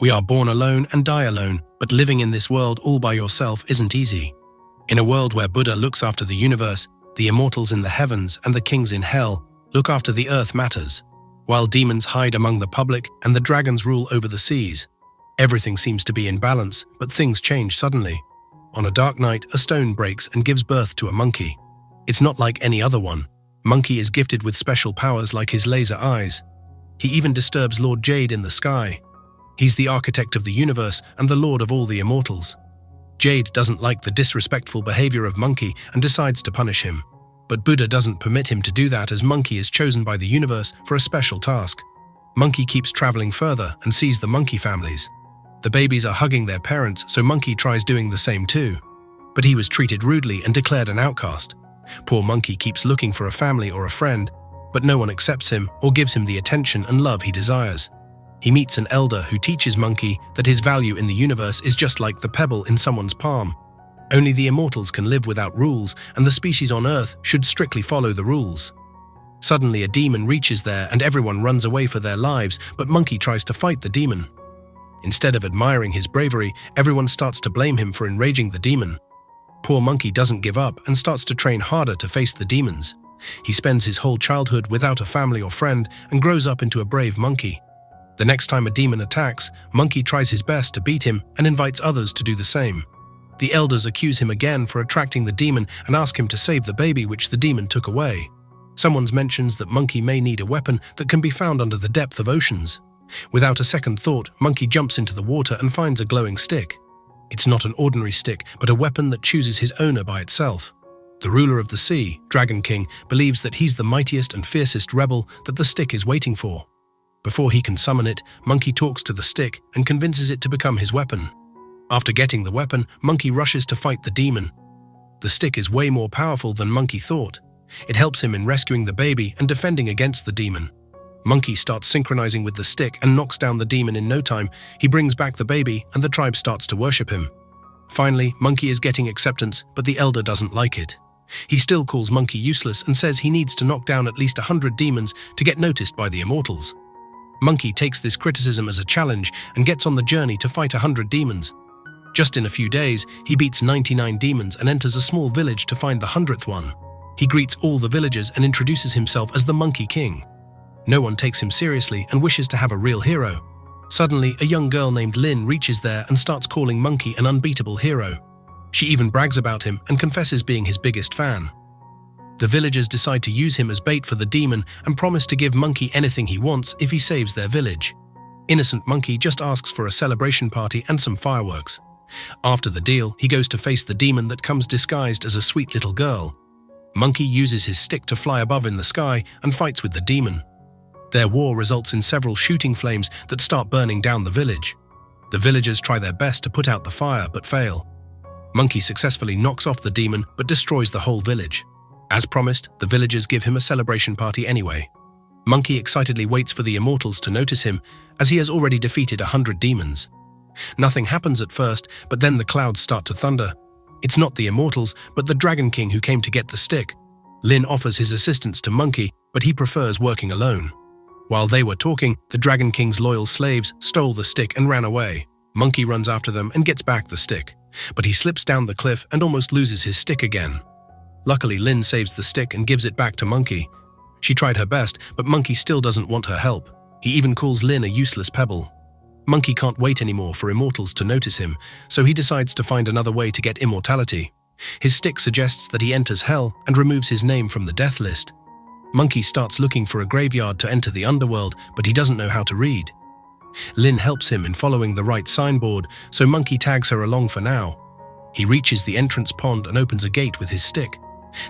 We are born alone and die alone, but living in this world all by yourself isn't easy. In a world where Buddha looks after the universe, the immortals in the heavens and the kings in hell look after the earth matters, while demons hide among the public and the dragons rule over the seas. Everything seems to be in balance, but things change suddenly. On a dark night, a stone breaks and gives birth to a monkey. It's not like any other one. Monkey is gifted with special powers like his laser eyes. He even disturbs Lord Jade in the sky. He's the architect of the universe and the lord of all the immortals. Jade doesn't like the disrespectful behavior of Monkey and decides to punish him. But Buddha doesn't permit him to do that as Monkey is chosen by the universe for a special task. Monkey keeps traveling further and sees the monkey families. The babies are hugging their parents, so Monkey tries doing the same too. But he was treated rudely and declared an outcast. Poor Monkey keeps looking for a family or a friend, but no one accepts him or gives him the attention and love he desires. He meets an elder who teaches Monkey that his value in the universe is just like the pebble in someone's palm. Only the immortals can live without rules, and the species on Earth should strictly follow the rules. Suddenly a demon reaches there and everyone runs away for their lives, but Monkey tries to fight the demon. Instead of admiring his bravery, everyone starts to blame him for enraging the demon. Poor Monkey doesn't give up and starts to train harder to face the demons. He spends his whole childhood without a family or friend and grows up into a brave monkey. The next time a demon attacks, Monkey tries his best to beat him and invites others to do the same. The elders accuse him again for attracting the demon and ask him to save the baby which the demon took away. Someone mentions that Monkey may need a weapon that can be found under the depth of oceans. Without a second thought, Monkey jumps into the water and finds a glowing stick. It's not an ordinary stick, but a weapon that chooses his owner by itself. The ruler of the sea, Dragon King, believes that he's the mightiest and fiercest rebel that the stick is waiting for. Before he can summon it, Monkey talks to the stick and convinces it to become his weapon. After getting the weapon, Monkey rushes to fight the demon. The stick is way more powerful than Monkey thought. It helps him in rescuing the baby and defending against the demon. Monkey starts synchronizing with the stick and knocks down the demon in no time. He brings back the baby and the tribe starts to worship him. Finally, Monkey is getting acceptance, but the elder doesn't like it. He still calls Monkey useless and says he needs to knock down at least 100 demons to get noticed by the immortals. Monkey takes this criticism as a challenge and gets on the journey to fight 100 demons. Just in a few days, he beats 99 demons and enters a small village to find the 100th one. He greets all the villagers and introduces himself as the Monkey King. No one takes him seriously and wishes to have a real hero. Suddenly, a young girl named Lin reaches there and starts calling Monkey an unbeatable hero. She even brags about him and confesses being his biggest fan. The villagers decide to use him as bait for the demon and promise to give Monkey anything he wants if he saves their village. Innocent Monkey just asks for a celebration party and some fireworks. After the deal, he goes to face the demon that comes disguised as a sweet little girl. Monkey uses his stick to fly above in the sky and fights with the demon. Their war results in several shooting flames that start burning down the village. The villagers try their best to put out the fire but fail. Monkey successfully knocks off the demon but destroys the whole village. As promised, the villagers give him a celebration party anyway. Monkey excitedly waits for the immortals to notice him, as he has already defeated 100 demons. Nothing happens at first, but then the clouds start to thunder. It's not the immortals, but the Dragon King who came to get the stick. Lin offers his assistance to Monkey, but he prefers working alone. While they were talking, the Dragon King's loyal slaves stole the stick and ran away. Monkey runs after them and gets back the stick, but he slips down the cliff and almost loses his stick again. Luckily, Lin saves the stick and gives it back to Monkey. She tried her best, but Monkey still doesn't want her help. He even calls Lin a useless pebble. Monkey can't wait anymore for immortals to notice him, so he decides to find another way to get immortality. His stick suggests that he enters hell and removes his name from the death list. Monkey starts looking for a graveyard to enter the underworld, but he doesn't know how to read. Lin helps him in following the right signboard, so Monkey tags her along for now. He reaches the entrance pond and opens a gate with his stick.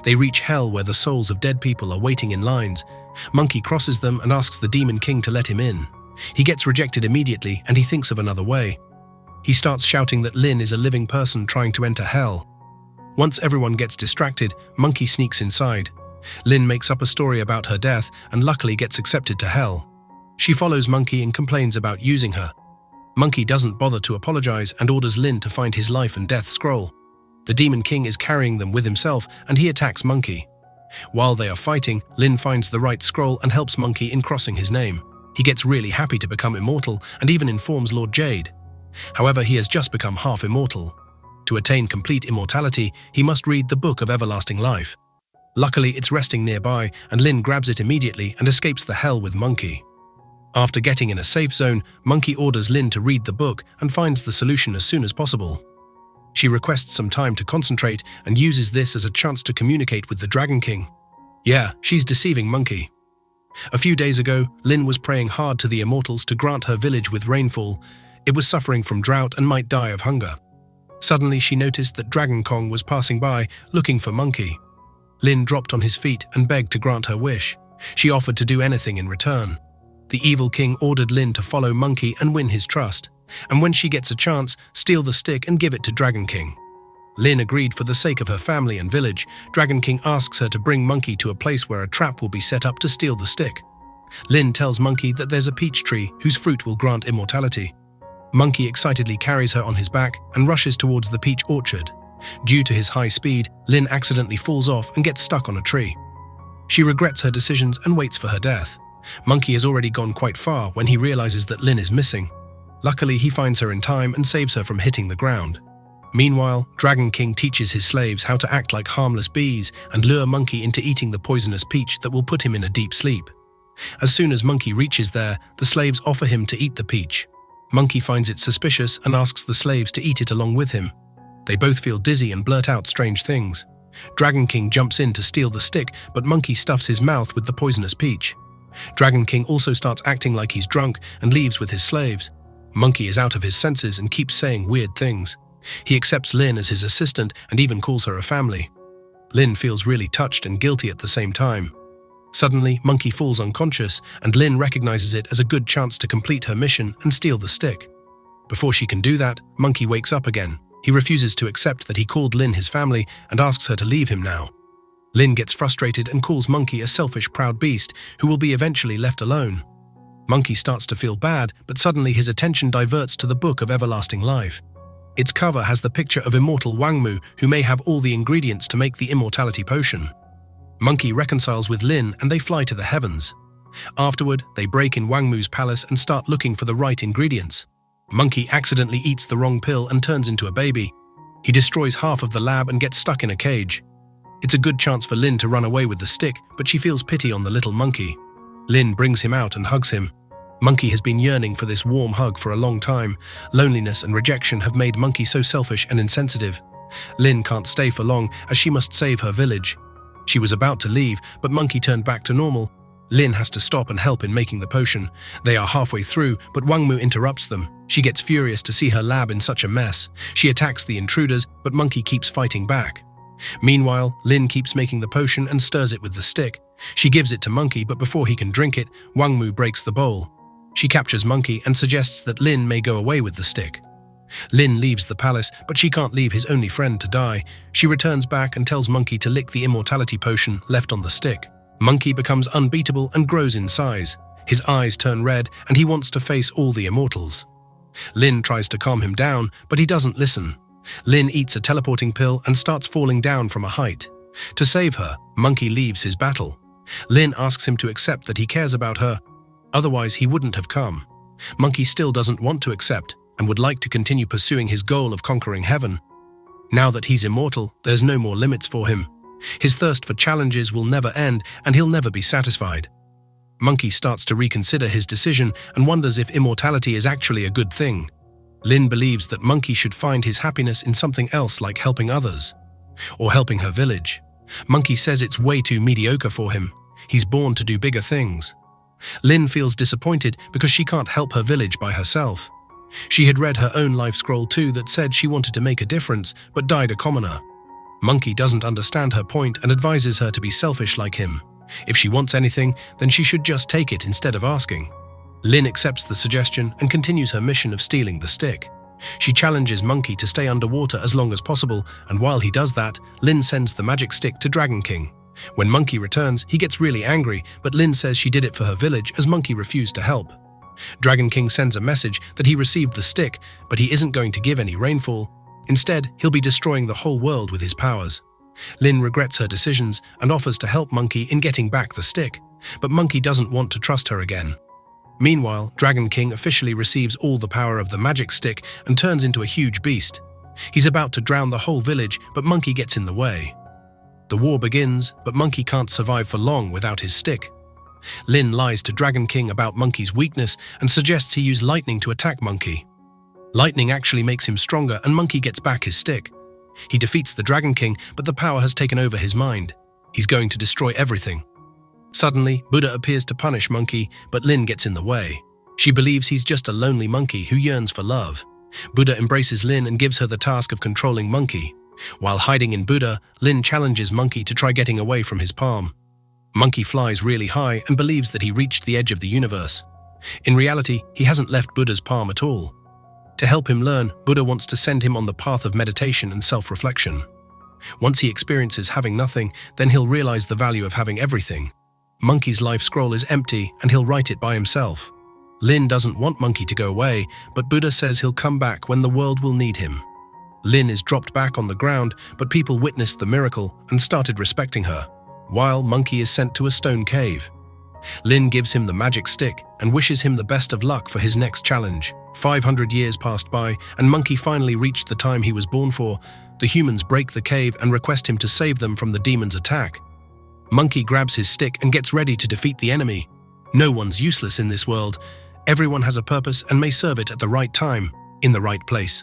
They reach hell where the souls of dead people are waiting in lines. Monkey crosses them and asks the Demon King to let him in. He gets rejected immediately and he thinks of another way. He starts shouting that Lin is a living person trying to enter hell. Once everyone gets distracted, Monkey sneaks inside. Lin makes up a story about her death and luckily gets accepted to hell. She follows Monkey and complains about using her. Monkey doesn't bother to apologize and orders Lin to find his life and death scroll. The Demon King is carrying them with himself and he attacks Monkey. While they are fighting, Lin finds the right scroll and helps Monkey in crossing his name. He gets really happy to become immortal and even informs Lord Jade. However, he has just become half immortal. To attain complete immortality, he must read the Book of Everlasting Life. Luckily, it's resting nearby, and Lin grabs it immediately and escapes the hell with Monkey. After getting in a safe zone, Monkey orders Lin to read the book and finds the solution as soon as possible. She requests some time to concentrate and uses this as a chance to communicate with the Dragon King. Yeah, she's deceiving Monkey. A few days ago, Lin was praying hard to the Immortals to grant her village with rainfall. It was suffering from drought and might die of hunger. Suddenly, she noticed that Dragon Kong was passing by, looking for Monkey. Lin dropped on his feet and begged to grant her wish. She offered to do anything in return. The evil king ordered Lin to follow Monkey and win his trust, and when she gets a chance, steal the stick and give it to Dragon King. Lin agreed for the sake of her family and village. Dragon King asks her to bring Monkey to a place where a trap will be set up to steal the stick. Lin tells Monkey that there's a peach tree whose fruit will grant immortality. Monkey excitedly carries her on his back and rushes towards the peach orchard. Due to his high speed, Lin accidentally falls off and gets stuck on a tree. She regrets her decisions and waits for her death. Monkey has already gone quite far when he realizes that Lin is missing. Luckily, he finds her in time and saves her from hitting the ground. Meanwhile, Dragon King teaches his slaves how to act like harmless bees and lure Monkey into eating the poisonous peach that will put him in a deep sleep. As soon as Monkey reaches there, the slaves offer him to eat the peach. Monkey finds it suspicious and asks the slaves to eat it along with him. They both feel dizzy and blurt out strange things. Dragon King jumps in to steal the stick, but Monkey stuffs his mouth with the poisonous peach. Dragon King also starts acting like he's drunk and leaves with his slaves. Monkey is out of his senses and keeps saying weird things. He accepts Lin as his assistant and even calls her a family. Lin feels really touched and guilty at the same time. Suddenly, Monkey falls unconscious, and Lin recognizes it as a good chance to complete her mission and steal the stick. Before she can do that, Monkey wakes up again. He refuses to accept that he called Lin his family and asks her to leave him now. Lin gets frustrated and calls Monkey a selfish, proud beast who will be eventually left alone. Monkey starts to feel bad, but suddenly his attention diverts to the Book of Everlasting Life. Its cover has the picture of immortal Wangmu, who may have all the ingredients to make the immortality potion. Monkey reconciles with Lin and they fly to the heavens. Afterward, they break in Wangmu's palace and start looking for the right ingredients. Monkey accidentally eats the wrong pill and turns into a baby. He destroys half of the lab and gets stuck in a cage. It's a good chance for Lin to run away with the stick, but she feels pity on the little monkey. Lin brings him out and hugs him. Monkey has been yearning for this warm hug for a long time. Loneliness and rejection have made Monkey so selfish and insensitive. Lin can't stay for long as she must save her village. She was about to leave, but Monkey turned back to normal. Lin has to stop and help in making the potion. They are halfway through, but Wangmu interrupts them. She gets furious to see her lab in such a mess. She attacks the intruders, but Monkey keeps fighting back. Meanwhile, Lin keeps making the potion and stirs it with the stick. She gives it to Monkey, but before he can drink it, Wangmu breaks the bowl. She captures Monkey and suggests that Lin may go away with the stick. Lin leaves the palace, but she can't leave his only friend to die. She returns back and tells Monkey to lick the immortality potion left on the stick. Monkey becomes unbeatable and grows in size. His eyes turn red and he wants to face all the immortals. Lin tries to calm him down, but he doesn't listen. Lin eats a teleporting pill and starts falling down from a height. To save her, Monkey leaves his battle. Lin asks him to accept that he cares about her. Otherwise, he wouldn't have come. Monkey still doesn't want to accept and would like to continue pursuing his goal of conquering heaven. Now that he's immortal, there's no more limits for him. His thirst for challenges will never end and he'll never be satisfied. Monkey starts to reconsider his decision and wonders if immortality is actually a good thing. Lin believes that Monkey should find his happiness in something else like helping others. Or helping her village. Monkey says it's way too mediocre for him. He's born to do bigger things. Lin feels disappointed because she can't help her village by herself. She had read her own life scroll too that said she wanted to make a difference, but died a commoner. Monkey doesn't understand her point and advises her to be selfish like him. If she wants anything, then she should just take it instead of asking. Lin accepts the suggestion and continues her mission of stealing the stick. She challenges Monkey to stay underwater as long as possible, and while he does that, Lin sends the magic stick to Dragon King. When Monkey returns, he gets really angry, but Lin says she did it for her village as Monkey refused to help. Dragon King sends a message that he received the stick, but he isn't going to give any rainfall. Instead, he'll be destroying the whole world with his powers. Lin regrets her decisions and offers to help Monkey in getting back the stick, but Monkey doesn't want to trust her again. Meanwhile, Dragon King officially receives all the power of the magic stick and turns into a huge beast. He's about to drown the whole village, but Monkey gets in the way. The war begins, but Monkey can't survive for long without his stick. Lin lies to Dragon King about Monkey's weakness and suggests he use lightning to attack Monkey. Lightning actually makes him stronger and Monkey gets back his stick. He defeats the Dragon King, but the power has taken over his mind. He's going to destroy everything. Suddenly, Buddha appears to punish Monkey, but Lin gets in the way. She believes he's just a lonely monkey who yearns for love. Buddha embraces Lin and gives her the task of controlling Monkey. While hiding in Buddha, Lin challenges Monkey to try getting away from his palm. Monkey flies really high and believes that he reached the edge of the universe. In reality, he hasn't left Buddha's palm at all. To help him learn, Buddha wants to send him on the path of meditation and self-reflection. Once he experiences having nothing, then he'll realize the value of having everything. Monkey's life scroll is empty and he'll write it by himself. Lin doesn't want Monkey to go away, but Buddha says he'll come back when the world will need him. Lin is dropped back on the ground, but people witnessed the miracle and started respecting her, while Monkey is sent to a stone cave. Lin gives him the magic stick and wishes him the best of luck for his next challenge. 500 years passed by, and Monkey finally reached the time he was born for. The humans break the cave and request him to save them from the demon's attack. Monkey grabs his stick and gets ready to defeat the enemy. No one's useless in this world. Everyone has a purpose and may serve it at the right time, in the right place.